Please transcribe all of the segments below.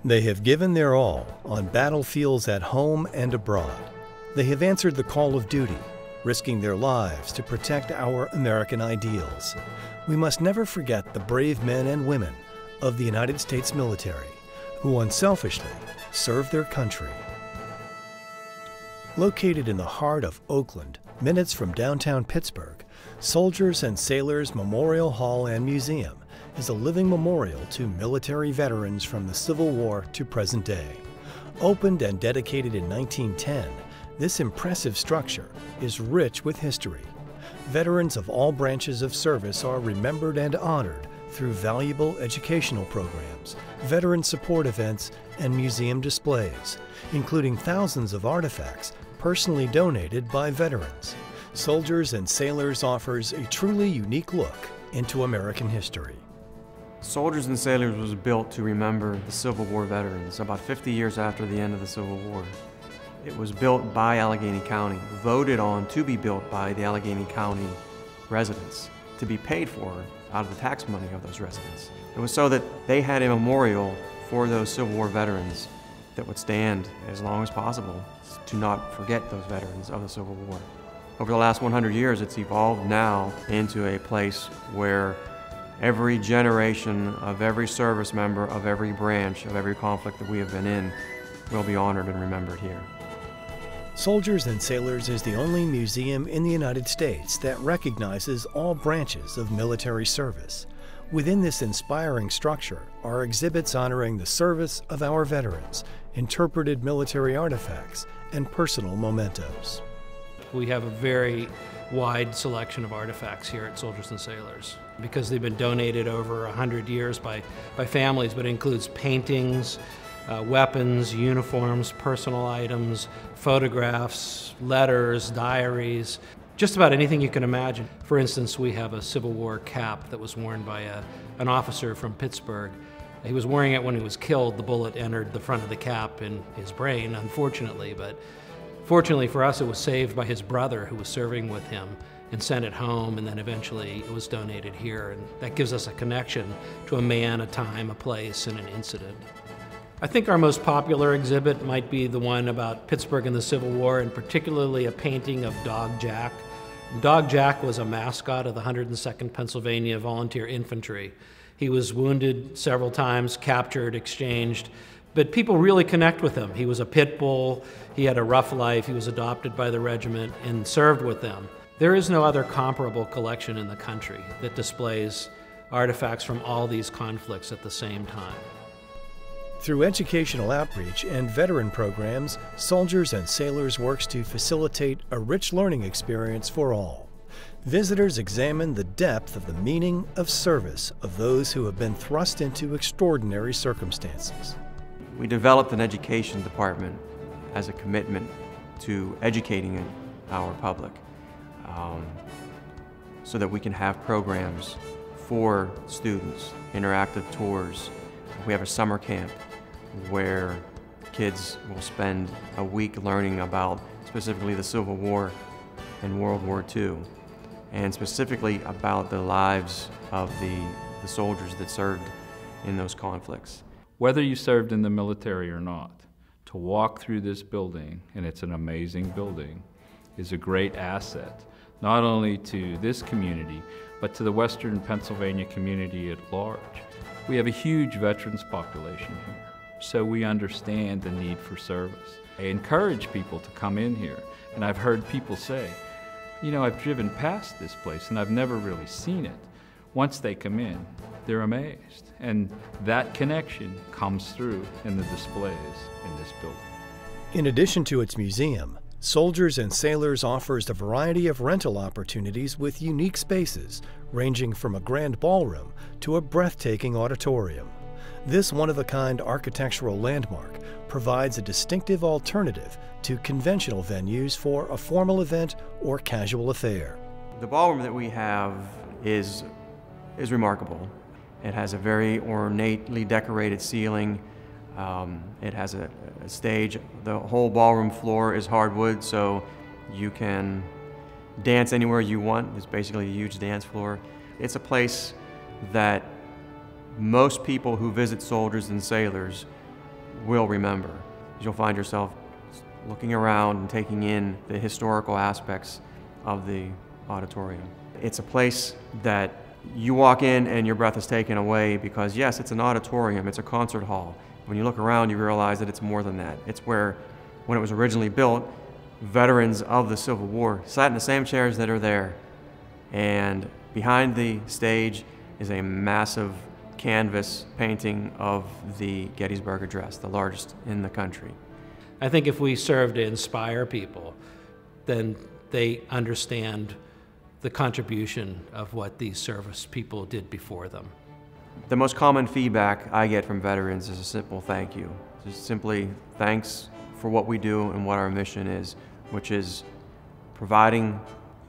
They have given their all on battlefields at home and abroad. They have answered the call of duty, risking their lives to protect our American ideals. We must never forget the brave men and women of the United States military who unselfishly serve their country. Located in the heart of Oakland, minutes from downtown Pittsburgh, Soldiers and Sailors Memorial Hall and Museum is a living memorial to military veterans from the Civil War to present day. Opened and dedicated in 1910, this impressive structure is rich with history. Veterans of all branches of service are remembered and honored through valuable educational programs, veteran support events, and museum displays, including thousands of artifacts personally donated by veterans. Soldiers and Sailors offers a truly unique look into American history. Soldiers and Sailors was built to remember the Civil War veterans about 50 years after the end of the Civil War. It was built by Allegheny County, voted on to be built by the Allegheny County residents, to be paid for out of the tax money of those residents. It was so that they had a memorial for those Civil War veterans that would stand as long as possible to not forget those veterans of the Civil War. Over the last 100 years, it's evolved now into a place where every generation of every service member of every branch of every conflict that we have been in will be honored and remembered here. Soldiers and Sailors is the only museum in the United States that recognizes all branches of military service. Within this inspiring structure are exhibits honoring the service of our veterans, interpreted military artifacts, and personal mementos. We have a very wide selection of artifacts here at Soldiers and Sailors because they've been donated over 100 years by families, but it includes paintings, weapons, uniforms, personal items, photographs, letters, diaries, just about anything you can imagine. For instance, we have a Civil War cap that was worn by an officer from Pittsburgh. He was wearing it when he was killed. The bullet entered the front of the cap in his brain, unfortunately, but fortunately for us, it was saved by his brother who was serving with him and sent it home, and then eventually it was donated here. And that gives us a connection to a man, a time, a place, and an incident. I think our most popular exhibit might be the one about Pittsburgh and the Civil War, and particularly a painting of Dog Jack. Dog Jack was a mascot of the 102nd Pennsylvania Volunteer Infantry. He was wounded several times, captured, exchanged, but people really connect with him. He was a pit bull, he had a rough life, he was adopted by the regiment and served with them. There is no other comparable collection in the country that displays artifacts from all these conflicts at the same time. Through educational outreach and veteran programs, Soldiers and Sailors works to facilitate a rich learning experience for all. Visitors examine the depth of the meaning of service of those who have been thrust into extraordinary circumstances. We developed an education department as a commitment to educating our public so that we can have programs for students, interactive tours. We have a summer camp where kids will spend a week learning about specifically the Civil War and World War II, and specifically about the lives of the soldiers that served in those conflicts. Whether you served in the military or not, to walk through this building, and it's an amazing building, is a great asset, not only to this community, but to the Western Pennsylvania community at large. We have a huge veterans population here, so we understand the need for service. I encourage people to come in here, and I've heard people say, you know, I've driven past this place and I've never really seen it. Once they come in, they're amazed, and that connection comes through in the displays in this building. In addition to its museum, Soldiers and Sailors offers a variety of rental opportunities with unique spaces, ranging from a grand ballroom to a breathtaking auditorium. This one-of-a-kind architectural landmark provides a distinctive alternative to conventional venues for a formal event or casual affair. The ballroom that we have is remarkable. It has a very ornately decorated ceiling. It has a stage. The whole ballroom floor is hardwood, so you can dance anywhere you want. It's basically a huge dance floor. It's a place that most people who visit Soldiers and Sailors will remember. You'll find yourself looking around and taking in the historical aspects of the auditorium. It's a place that you walk in and your breath is taken away because, yes, it's an auditorium, it's a concert hall. When you look around, you realize that it's more than that. It's where, when it was originally built, veterans of the Civil War sat in the same chairs that are there. And behind the stage is a massive canvas painting of the Gettysburg Address, the largest in the country. I think if we serve to inspire people, then they understand the contribution of what these service people did before them. The most common feedback I get from veterans is a simple thank you. Just simply thanks for what we do and what our mission is, which is providing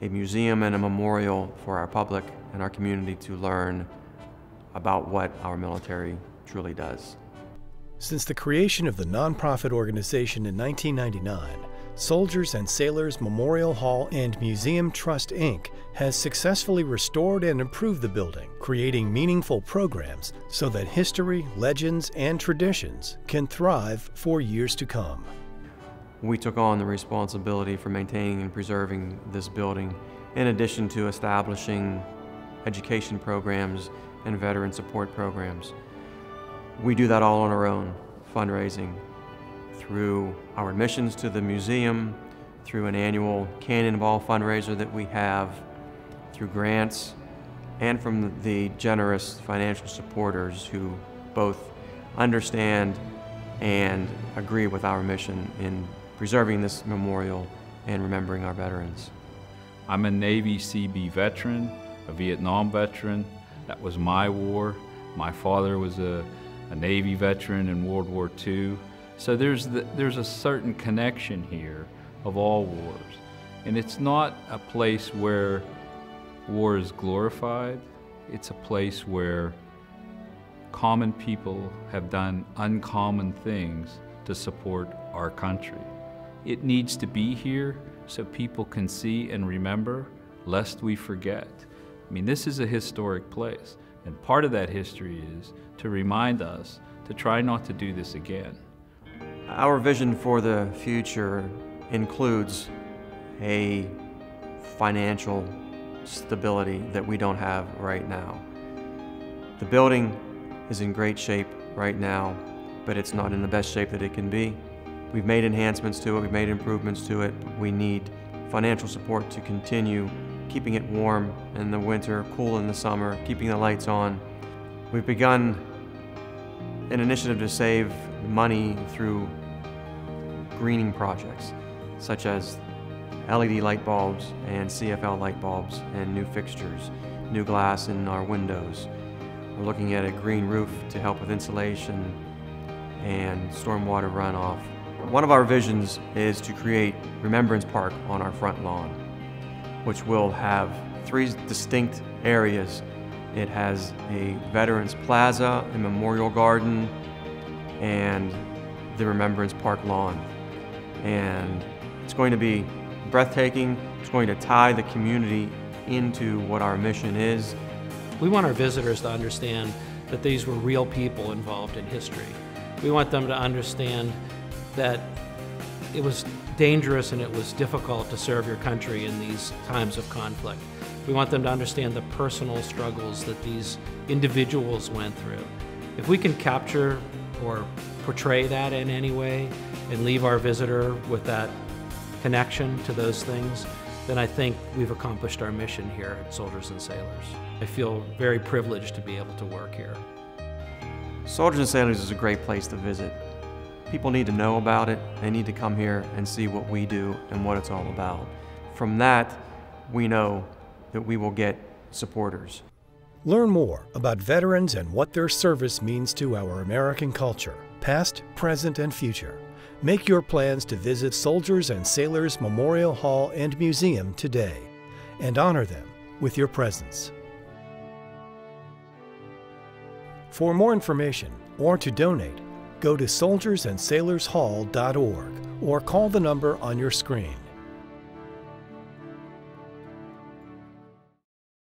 a museum and a memorial for our public and our community to learn about what our military truly does. Since the creation of the nonprofit organization in 1999, Soldiers and Sailors Memorial Hall and Museum Trust, Inc. has successfully restored and improved the building, creating meaningful programs so that history, legends, and traditions can thrive for years to come. We took on the responsibility for maintaining and preserving this building, in addition to establishing education programs and veteran support programs. We do that all on our own, fundraising, through our admissions to the museum, through an annual Cannonball fundraiser that we have, through grants, and from the generous financial supporters who both understand and agree with our mission in preserving this memorial and remembering our veterans. I'm a Navy CB veteran, a Vietnam veteran. That was my war. My father was a Navy veteran in World War II. So there's a certain connection here of all wars. And it's not a place where war is glorified. It's a place where common people have done uncommon things to support our country. It needs to be here so people can see and remember, lest we forget. I mean, this is a historic place, and part of that history is to remind us to try not to do this again. Our vision for the future includes a financial stability that we don't have right now. The building is in great shape right now, but it's not in the best shape that it can be. We've made enhancements to it, we've made improvements to it. We need financial support to continue keeping it warm in the winter, cool in the summer, keeping the lights on. We've begun an initiative to save money through greening projects, such as LED light bulbs and CFL light bulbs and new fixtures, new glass in our windows. We're looking at a green roof to help with insulation and stormwater runoff. One of our visions is to create Remembrance Park on our front lawn, which will have 3 distinct areas. It has a Veterans Plaza, a Memorial Garden, and the Remembrance Park lawn. And it's going to be breathtaking. It's going to tie the community into what our mission is. We want our visitors to understand that these were real people involved in history. We want them to understand that it was dangerous and it was difficult to serve your country in these times of conflict. We want them to understand the personal struggles that these individuals went through. If we can capture or portray that in any way and leave our visitor with that connection to those things, then I think we've accomplished our mission here at Soldiers and Sailors. I feel very privileged to be able to work here. Soldiers and Sailors is a great place to visit. People need to know about it. They need to come here and see what we do and what it's all about. From that, we know that we will get supporters. Learn more about veterans and what their service means to our American culture, past, present, and future. Make your plans to visit Soldiers and Sailors Memorial Hall and Museum today and honor them with your presence. For more information or to donate, go to soldiersandsailorshall.org or call the number on your screen.